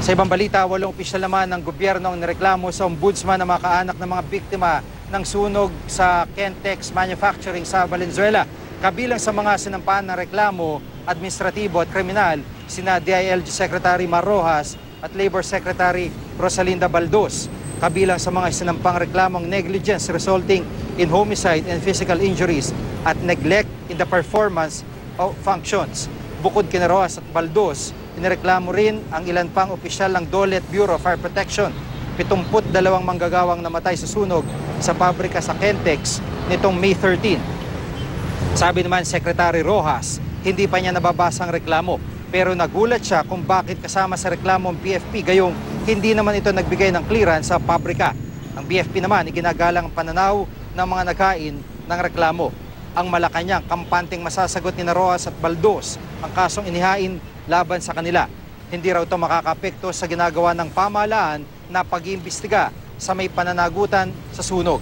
Sa ibang balita, 8 opisyal naman ng gobyerno ang nireklamo sa ombudsman na makaanak ng mga biktima ng sunog sa Kentex Manufacturing sa Valenzuela. Kabilang sa mga sinampahan ng reklamo, administratibo at kriminal, sina DILG Secretary Mar Rojas at Labor Secretary Rosalinda Baldos. Kabilang sa mga sinampang reklamong negligence resulting in homicide and physical injuries at neglect in the performance of functions. Bukod kina Rojas at Baldos, inireklamo rin ang ilan pang opisyal ng DOLE at Bureau of Fire Protection. 72 manggagawang namatay sa sunog sa pabrika sa Kentex nitong May 13. Sabi naman Secretary Rojas, hindi pa niya nababasa ang reklamo, pero nagulat siya kung bakit kasama sa reklamo ang BFP gayong hindi naman ito nagbigay ng clearance sa pabrika. Ang BFP naman iginagalang pananaw ng mga naghain ng reklamo. Ang Malacanang kampanteng masasagot ni Rojas at Baldos ang kasong inihain laban sa kanila. Hindi raw ito makakapekto sa ginagawa ng pamahalaan na pag-iimbestiga sa may pananagutan sa sunog.